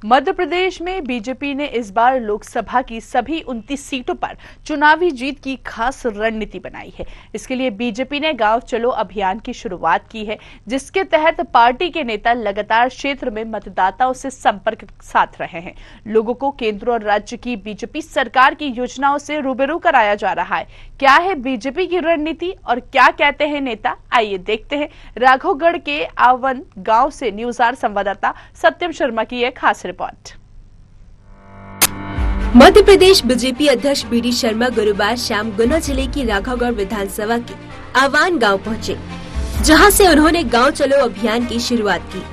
मध्य प्रदेश में बीजेपी ने इस बार लोकसभा की सभी 29 सीटों पर चुनावी जीत की खास रणनीति बनाई है। इसके लिए बीजेपी ने गांव चलो अभियान की शुरुआत की है, जिसके तहत पार्टी के नेता लगातार क्षेत्र में मतदाताओं से संपर्क साध रहे हैं। लोगों को केंद्र और राज्य की बीजेपी सरकार की योजनाओं से रूबरू कराया जा रहा है। क्या है बीजेपी की रणनीति और क्या कहते हैं नेता, आइए देखते हैं। राघवगढ़ के आवन गांव से न्यूज आर संवाददाता सत्यम शर्मा की एक खास रिपोर्ट। मध्य प्रदेश बीजेपी अध्यक्ष बीडी शर्मा गुरुवार शाम गुना जिले की राघवगढ़ विधानसभा के आवान गांव पहुंचे, जहां से उन्होंने गांव चलो अभियान की शुरुआत की।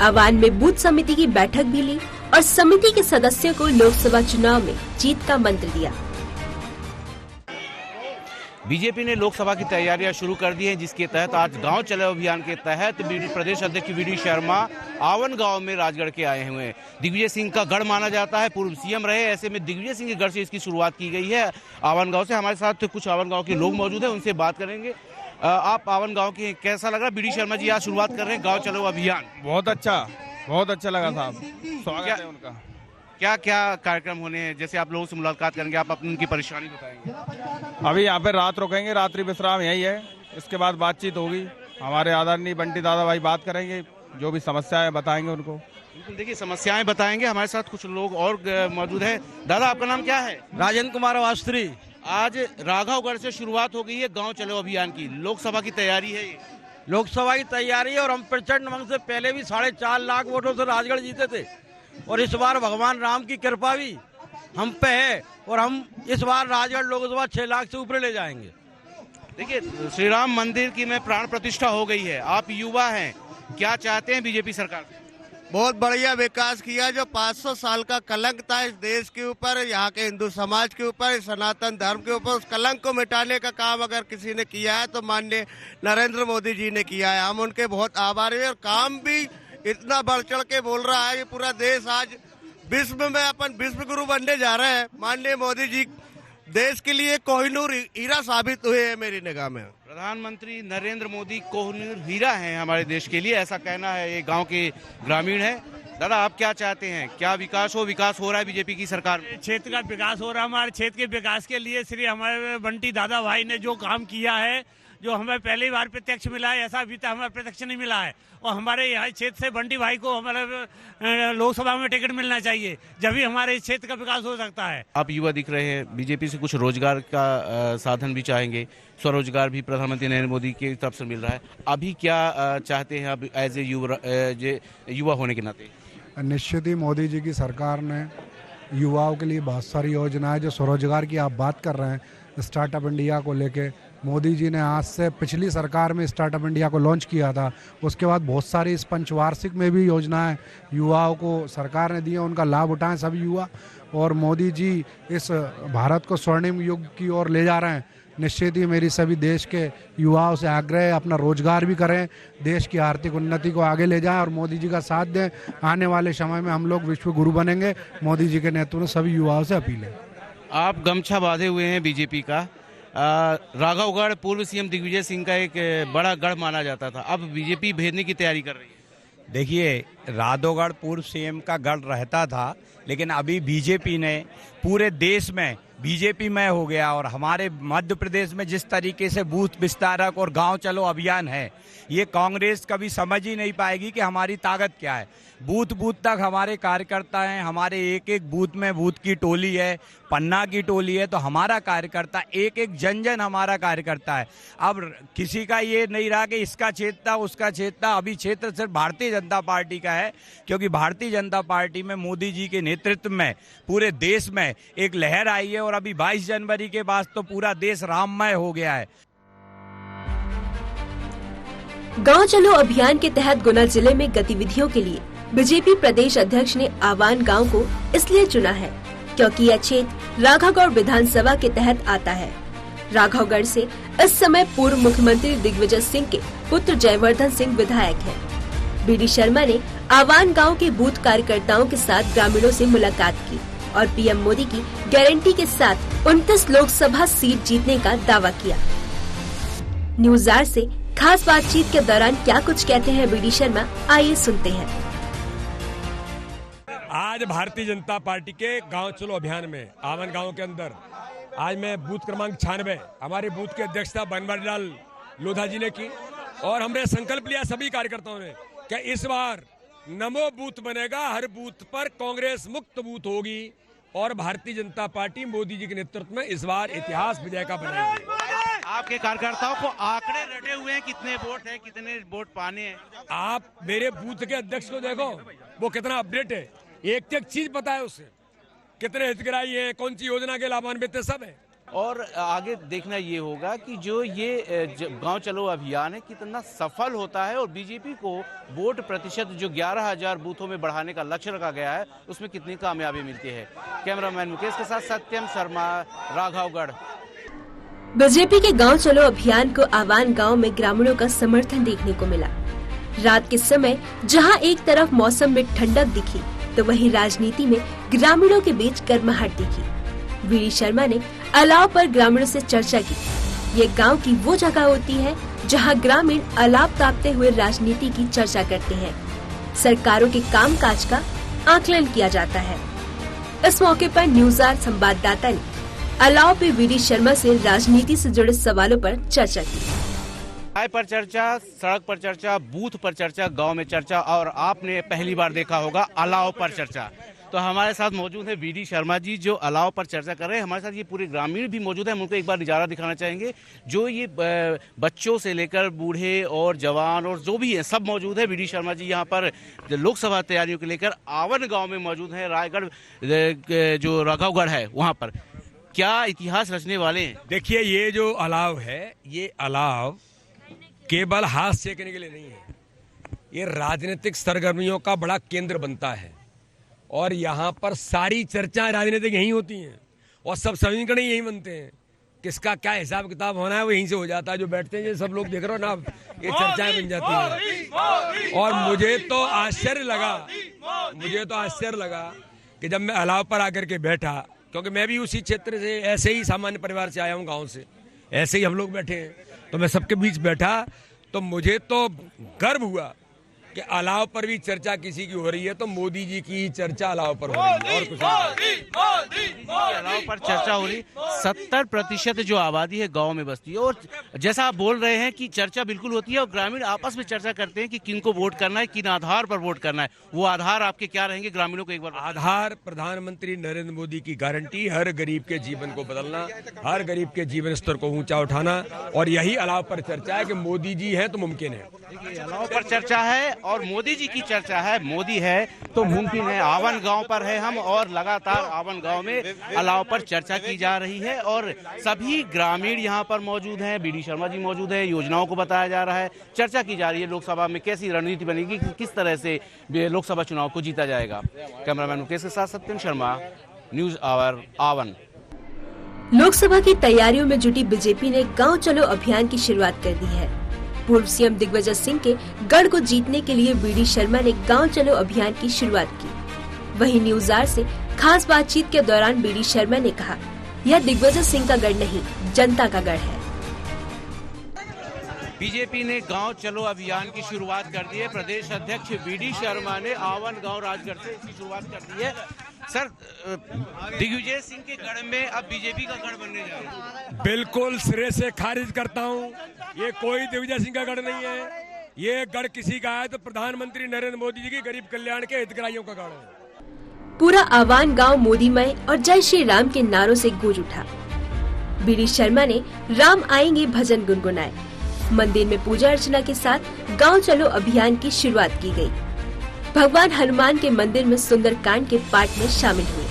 आवान में बूथ समिति की बैठक भी ली और समिति के सदस्यों को लोकसभा चुनाव में जीत का मंत्र दिया। बीजेपी ने लोकसभा की तैयारियां शुरू कर दी हैं, जिसके तहत आज गांव चलो अभियान के तहत प्रदेश अध्यक्ष बीडी शर्मा आवन गांव में राजगढ़ के आए हुए हैं। दिग्विजय सिंह का गढ़ माना जाता है, पूर्व सीएम रहे, ऐसे में दिग्विजय सिंह के गढ़ से इसकी शुरुआत की गई है। आवन गांव से हमारे साथ कुछ आवन गांव के लोग मौजूद हैं, उनसे बात करेंगे। आप आवन गाँव के कैसा लग रहा है? बीडी शर्मा जी आज शुरुआत कर रहे हैं गाँव चलो अभियान। बहुत अच्छा लगा साहब, स्वागत है उनका। क्या क्या कार्यक्रम होने हैं? जैसे आप लोगों से मुलाकात करेंगे, आप अपनी उनकी परेशानी बताएंगे। अभी यहाँ पे रात रुकेंगे, रात्रि विश्राम यही है, इसके बाद बातचीत होगी। हमारे आदरणीय बंटी दादा भाई बात करेंगे, जो भी समस्याएं बताएंगे उनको। बिल्कुल, देखिए समस्याएं बताएंगे। हमारे साथ कुछ लोग और मौजूद हैं। दादा, आपका नाम क्या है? राजेंद्र कुमार अवस्थी। आज राघवगढ़ से शुरुआत हो गई है गाँव चलो अभियान की, लोकसभा की तैयारी है ये। लोकसभा की तैयारी है और हम प्रचंड मंग से पहले भी 4.5 लाख वोटों से राजगढ़ जीते थे और इस बार भगवान राम की कृपा भी हम पे है और हम इस बार राजगढ़ लोकसभा 6 लाख से ऊपर ले जाएंगे। देखिए, श्री राम मंदिर की में प्राण प्रतिष्ठा हो गई है। आप युवा हैं, क्या चाहते हैं बीजेपी सरकार से? बहुत बढ़िया विकास किया। जो 500 साल का कलंक था इस देश के ऊपर, यहाँ के हिंदू समाज के ऊपर, सनातन धर्म के ऊपर, उस कलंक को मिटाने का काम अगर किसी ने किया है तो माननीय नरेंद्र मोदी जी ने किया है। हम उनके बहुत आभारी हैं और काम भी इतना बढ़ चढ़ के बोल रहा है। ये पूरा देश आज विश्व में अपन विश्व गुरु बनने जा रहे हैं। माननीय मोदी जी देश के लिए कोहिनूर हीरा साबित हुए हैं मेरी निगाह में। प्रधानमंत्री नरेंद्र मोदी कोहिनूर हीरा हैं हमारे देश के लिए, ऐसा कहना है ये गांव के ग्रामीण है। दादा, आप क्या चाहते हैं? क्या विकास हो रहा है बीजेपी की सरकार में? क्षेत्र का विकास हो रहा है। हमारे क्षेत्र के विकास के लिए श्री हमारे बंटी दादा भाई ने जो काम किया है, जो हमें पहली बार प्रत्यक्ष मिला है, ऐसा अभी तक हमें प्रत्यक्ष नहीं मिला है। और हमारे यहाँ क्षेत्र से बंटी भाई को हमारे लोकसभा में टिकट मिलना चाहिए, जब भी हमारे चाहेंगे। का विकास हो सकता है। आप युवा दिख रहे हैं, बीजेपी से कुछ रोजगार का साधन भी चाहेंगे, स्वरोजगार भी प्रधानमंत्री नरेंद्र मोदी की तरफ से मिल रहा है। अभी क्या चाहते हैं अब एज ए युवा होने के नाते? निश्चित ही मोदी जी की सरकार ने युवाओं के लिए बहुत सारी योजनाएं, जो स्वरोजगार की आप बात कर रहे हैं, स्टार्टअप इंडिया को लेके मोदी जी ने आज से पिछली सरकार में स्टार्टअप इंडिया को लॉन्च किया था। उसके बाद बहुत सारी इस पंचवार्षिक में भी योजनाएं युवाओं को सरकार ने दी है, उनका लाभ उठाएं सभी युवा। और मोदी जी इस भारत को स्वर्णिम युग की ओर ले जा रहे हैं। निश्चित ही मेरी सभी देश के युवाओं से आग्रह है, अपना रोजगार भी करें, देश की आर्थिक उन्नति को आगे ले जाएं और मोदी जी का साथ दें। आने वाले समय में हम लोग विश्व गुरु बनेंगे। मोदी जी के नेतृत्व में सभी युवाओं से अपील है। आप गमछा बांधे हुए हैं बीजेपी का। राघवगढ़ पूर्व सीएम दिग्विजय सिंह का एक बड़ा गढ़ माना जाता था, अब बीजेपी भेजने की तैयारी कर रही है। देखिए, राघवगढ़ पूर्व सीएम का गढ़ रहता था, लेकिन अभी बीजेपी ने पूरे देश में बीजेपी में हो गया। और हमारे मध्य प्रदेश में जिस तरीके से बूथ विस्तारक और गांव चलो अभियान है, ये कांग्रेस कभी समझ ही नहीं पाएगी कि हमारी ताकत क्या है। बूथ बूथ तक हमारे कार्यकर्ता हैं, हमारे एक एक बूथ में बूथ की टोली है, पन्ना की टोली है। तो हमारा कार्यकर्ता एक एक जन जन हमारा कार्यकर्ता है। अब किसी का ये नहीं रहा कि इसका क्षेत्र था उसका क्षेत्र था। अभी क्षेत्र सिर्फ भारतीय जनता पार्टी का है, क्योंकि भारतीय जनता पार्टी में मोदी जी के नेतृत्व में पूरे देश में एक लहर आई है और अभी 22 जनवरी के बाद तो पूरा देश राममय हो गया है। गांव चलो अभियान के तहत गुना जिले में गतिविधियों के लिए बीजेपी प्रदेश अध्यक्ष ने आवान गांव को इसलिए चुना है क्योंकि यह क्षेत्र राघवगढ़ विधानसभा के तहत आता है। राघवगढ़ से इस समय पूर्व मुख्यमंत्री दिग्विजय सिंह के पुत्र जयवर्धन सिंह विधायक हैं। बीडी शर्मा ने आवान गांव के बूथ कार्यकर्ताओं के साथ ग्रामीणों से मुलाकात की और पीएम मोदी की गारंटी के साथ 29 लोकसभा सीट जीतने का दावा किया। न्यूज आर से खास बातचीत के दौरान क्या कुछ कहते हैं बीडी शर्मा, आइए सुनते हैं। आज भारतीय जनता पार्टी के गांव चलो अभियान में आवन गांव के अंदर आज मैं बूथ क्रमांक 96 हमारे बूथ के अध्यक्षता बनवारीलाल लोधा जी ने की और हमने संकल्प लिया सभी कार्यकर्ताओं ने कि इस बार नमो बूथ बनेगा, हर बूथ पर कांग्रेस मुक्त बूथ होगी और भारतीय जनता पार्टी मोदी जी के नेतृत्व में इस बार इतिहास विजय का बनाएगी। आपके कार्यकर्ताओं को आंकड़े रटे हुए हैं, कितने वोट है, कितने वोट पाने हैं? आप मेरे बूथ के अध्यक्ष को देखो, वो कितना अपडेट है, एक एक चीज पता है उससे, कितने हितग्राही हैं, कौन सी योजना के लाभान्वित सब है। और आगे देखना ये होगा कि जो ये गांव चलो अभियान है कितना सफल होता है और बीजेपी को वोट प्रतिशत जो 11,000 बूथों में बढ़ाने का लक्ष्य रखा गया है उसमें कितनी कामयाबी मिलती है। कैमरामैन मुकेश के साथ सत्यम शर्मा, राघवगढ़। बीजेपी के गांव चलो अभियान को आवान गांव में ग्रामीणों का समर्थन देखने को मिला। रात के समय जहां एक तरफ मौसम में ठंडक दिखी तो वहीं राजनीति में ग्रामीणों के बीच गर्माहट दिखी। वीडी शर्मा ने अलाव पर ग्रामीणों से चर्चा की। ये गांव की वो जगह होती है जहां ग्रामीण अलाव तापते हुए राजनीति की चर्चा करते हैं। सरकारों के कामकाज का आकलन किया जाता है। इस मौके पर न्यूज आर संवाददाता ने अलाव पे वीडी शर्मा से राजनीति से जुड़े सवालों पर चर्चा की। राय पर चर्चा, सड़क पर चर्चा, बूथ पर चर्चा, गांव में चर्चा और आपने पहली बार देखा होगा अलाव पर चर्चा। तो हमारे साथ मौजूद है वीडी शर्मा जी जो अलाव पर चर्चा कर रहे हैं। हमारे साथ ये पूरे ग्रामीण भी मौजूद है, हम उनको एक बार नज़ारा दिखाना चाहेंगे। जो ये बच्चों से लेकर बूढ़े और जवान और जो भी है सब मौजूद है। वीडी शर्मा जी यहाँ पर लोकसभा तैयारियों को लेकर आवन गाँव में मौजूद है। रायगढ़ जो राघवगढ़ है वहाँ पर क्या इतिहास रचने वाले हैं? देखिए, ये जो अलाव है, ये अलाव केवल हाथ सेकने के लिए नहीं है, ये राजनीतिक सरगर्मियों का बड़ा केंद्र बनता है और यहाँ पर सारी चर्चाएं राजनीतिक यहीं होती हैं और सब समीकरण यहीं बनते हैं। किसका क्या हिसाब किताब होना है वो यहीं से हो जाता है। जो बैठते हैं सब लोग देख रहे हो ना, ये चर्चाएं बन जाती हैं। और मुझे तो आश्चर्य लगा कि जब मैं अलाव पर आकर के बैठा, क्योंकि मैं भी उसी क्षेत्र से ऐसे ही सामान्य परिवार से आया हूँ, गाँव से, ऐसे ही हम लोग बैठे हैं, तो मैं सबके बीच बैठा तो मुझे तो गर्व हुआ कि अलाव पर भी चर्चा किसी की हो रही है तो मोदी जी की चर्चा अलाव पर हो रही है और कुछ नहीं। अलाव पर चर्चा हो रही। 70% जो आबादी है गांव में बसती है और जैसा आप बोल रहे हैं कि चर्चा बिल्कुल होती है और ग्रामीण आपस में चर्चा करते हैं कि किन को वोट करना है, किन आधार पर वोट करना है। वो आधार आपके क्या रहेंगे ग्रामीणों को एक बार? आधार प्रधानमंत्री नरेंद्र मोदी की गारंटी, हर गरीब के जीवन को बदलना, हर गरीब के जीवन स्तर को ऊंचा उठाना, और यही अलाव पर चर्चा है कि मोदी जी है तो मुमकिन है। देखिए, अलाव पर चर्चा है और मोदी जी की चर्चा है, मोदी है तो मुमकिन है। आवन गांव पर है हम और लगातार आवन गांव में अलाव पर चर्चा की जा रही है और सभी ग्रामीण यहां पर मौजूद हैं। वीडी शर्मा जी मौजूद है, योजनाओं को बताया जा रहा है, चर्चा की जा रही है लोकसभा में कैसी रणनीति बनेगी, किस तरह से लोकसभा चुनाव को जीता जाएगा। कैमरामैन मुकेश के साथ सत्यम शर्मा, न्यूज आवर, आवन। लोकसभा की तैयारियों में जुटी बीजेपी ने गाँव चलो अभियान की शुरुआत कर दी है। पूर्व सीएम दिग्विजय सिंह के गढ़ को जीतने के लिए वीडी शर्मा ने गांव चलो अभियान की शुरुआत की। वहीं न्यूज आर से खास बातचीत के दौरान वीडी शर्मा ने कहा, यह दिग्विजय सिंह का गढ़ नहीं, जनता का गढ़ है। बीजेपी ने गांव चलो अभियान की शुरुआत कर दी है। प्रदेश अध्यक्ष वीडी शर्मा ने आवन गांव राजगढ़ से इसकी शुरुआत कर दी है। सर, दिग्विजय सिंह के गढ़ में अब बीजेपी का गढ़ बनने जा रहा है। बिल्कुल सिरे से खारिज करता हूं, ये कोई दिग्विजय सिंह का गढ़ नहीं है। ये गढ़ किसी का है तो प्रधानमंत्री नरेंद्र मोदी जी की गरीब कल्याण के हितग्राहियों का गढ़ है। पूरा आवान गांव मोदीमय और जय श्री राम के नारों से गूंज उठा। वीडी शर्मा ने राम आएंगे भजन गुनगुनाए। मंदिर में पूजा अर्चना के साथ गांव चलो अभियान की शुरुआत की गई। भगवान हनुमान के मंदिर में सुंदरकांड के पाठ में शामिल हुए।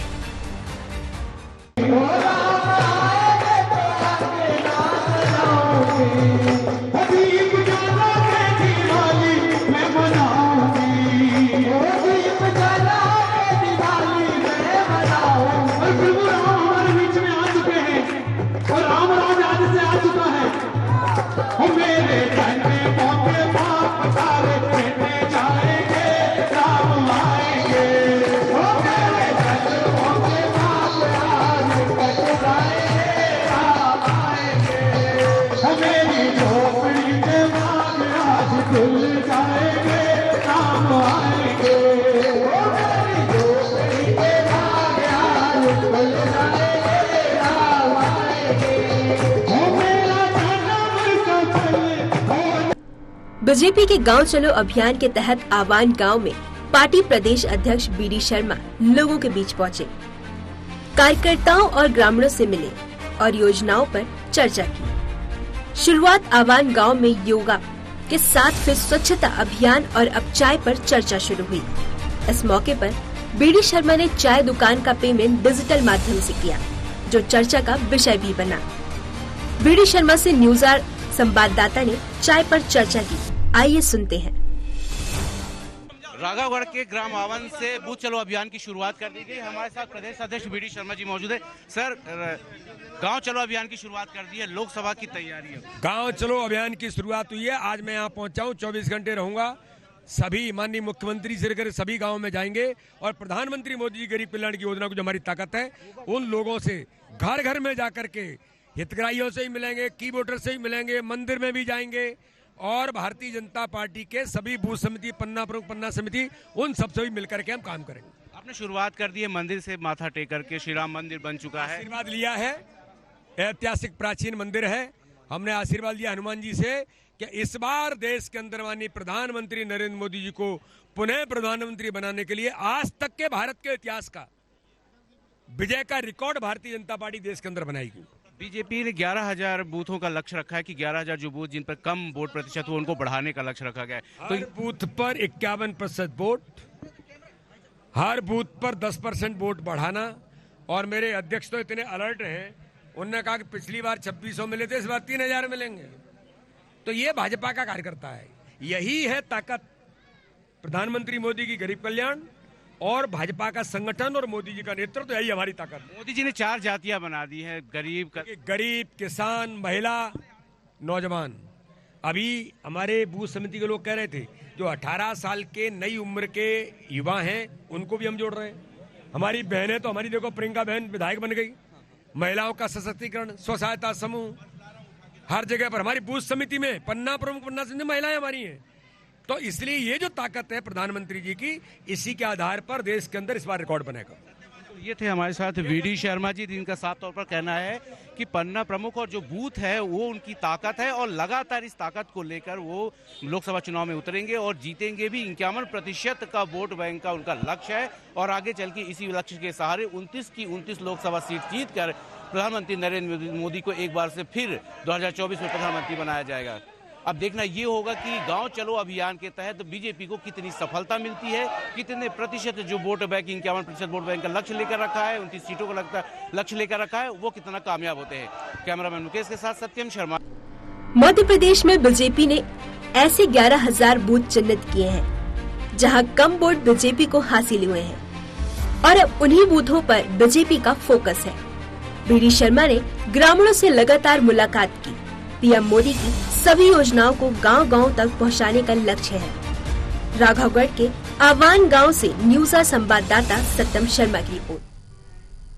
बीजेपी के गांव चलो अभियान के तहत आवान गांव में पार्टी प्रदेश अध्यक्ष बीडी शर्मा लोगों के बीच पहुंचे, कार्यकर्ताओं और ग्रामीणों से मिले और योजनाओं पर चर्चा की। शुरुआत आवान गांव में योगा के साथ फिर स्वच्छता अभियान और अब चाय पर चर्चा शुरू हुई। इस मौके पर बीडी शर्मा ने चाय दुकान का पेमेंट डिजिटल माध्यम से किया, जो चर्चा का विषय भी बना। बीडी शर्मा से न्यूज आवर संवाददाता ने चाय पर चर्चा की। आइए सुनते हैं। राघवगढ़ के ग्राम आवन से बूथ चलो अभियान की शुरुआत कर दी गई। हमारे साथ प्रदेश अध्यक्ष बीडी शर्मा जी मौजूद है। सर, गांव चलो अभियान की शुरुआत कर दी है, लोकसभा की तैयारी है। गांव चलो अभियान की शुरुआत हुई है। आज मैं यहाँ पहुंचा हूँ, 24 घंटे रहूंगा। सभी माननीय मुख्यमंत्री से लेकर सभी गाँव में जाएंगे और प्रधानमंत्री मोदी जी गरीब कल्याण की योजना को जो हमारी ताकत है, उन लोगों से घर घर में जाकर के हितग्राहियों से ही मिलेंगे, की वोटर से ही मिलेंगे, मंदिर में भी जाएंगे और भारतीय जनता पार्टी के सभी बूथ समिति, पन्ना प्रमुख, पन्ना समिति, उन सबसे भी मिलकर के हम काम करेंगे। आपने शुरुआत कर दी है मंदिर से, माथा टेक करके श्री राम मंदिर बन चुका है। आशीर्वाद लिया है, ऐतिहासिक प्राचीन मंदिर है। हमने आशीर्वाद लिया हनुमान जी से कि इस बार देश के अंदर माननीय प्रधानमंत्री नरेंद्र मोदी जी को पुनः प्रधानमंत्री बनाने के लिए आज तक के भारत के इतिहास का विजय का रिकॉर्ड भारतीय जनता पार्टी देश के अंदर बनाएगी। बीजेपी ने 11,000 बूथों का लक्ष्य रखा है कि 11,000 जो बूथ जिन पर कम वोट प्रतिशत हो उनको बढ़ाने का लक्ष्य रखा गया है। तो बूथ पर 51% वोट, हर बूथ पर 10% वोट बढ़ाना। और मेरे अध्यक्ष तो इतने अलर्ट हैं, उन्होंने कहा कि पिछली बार 2600 मिले थे, इस बार 3000 मिलेंगे। तो ये भाजपा का कार्यकर्ता है, यही है ताकत प्रधानमंत्री मोदी की गरीब कल्याण और भाजपा का संगठन और मोदी जी का नेतृत्व, यही हमारी ताकत है। मोदी जी ने 4 जातियां बना दी है, गरीब, किसान, महिला, नौजवान। अभी हमारे बूथ समिति के लोग कह रहे थे जो 18 साल के नई उम्र के युवा हैं उनको भी हम जोड़ रहे हैं। हमारी बहनें तो, हमारी देखो प्रियंका बहन विधायक बन गई। महिलाओं का सशक्तिकरण, स्व सहायता समूह, हर जगह पर हमारी बूथ समिति में पन्ना प्रमुख, पन्ना समिति महिलाएं हमारी हैं। तो इसलिए ये जो ताकत है प्रधानमंत्री जी की, इसी के आधार पर देश के अंदर इस बार रिकॉर्ड बनेगा। ये थे हमारे साथ बीडी शर्मा जी, जिनका साफ तौर पर कहना है कि पन्ना प्रमुख और जो बूथ है वो उनकी ताकत है और लगातार इस ताकत को लेकर वो लोकसभा चुनाव में उतरेंगे और जीतेंगे भी। 51% का वोट बैंक का उनका लक्ष्य है और आगे चल के इसी लक्ष्य के सहारे 29 की 29 लोकसभा सीट जीत कर प्रधानमंत्री नरेंद्र मोदी को एक बार से फिर 2024 में प्रधानमंत्री बनाया जाएगा। अब देखना ये होगा कि गांव चलो अभियान के तहत बीजेपी को कितनी सफलता मिलती है, कितने प्रतिशत जो वोट बैंक, 51% वोट बैंक का लक्ष्य लेकर रखा है, 29 सीटों का लक्ष्य लेकर रखा है, वो कितना कामयाब होते हैं। कैमरामैन मुकेश के साथ सत्यम शर्मा। मध्य प्रदेश में बीजेपी ने ऐसे 11,000 बूथ चिन्हित किए हैं जहां कम वोट बीजेपी को हासिल हुए हैं और अब उन्हीं बूथों पर बीजेपी का फोकस है। बीडी शर्मा ने ग्रामीणों से लगातार मुलाकात की। पीएम मोदी की सभी योजनाओं को गांव-गांव तक पहुंचाने का लक्ष्य है। राघवगढ़ के आवान गांव से न्यूज आवर संवाददाता सत्यम शर्मा की रिपोर्ट।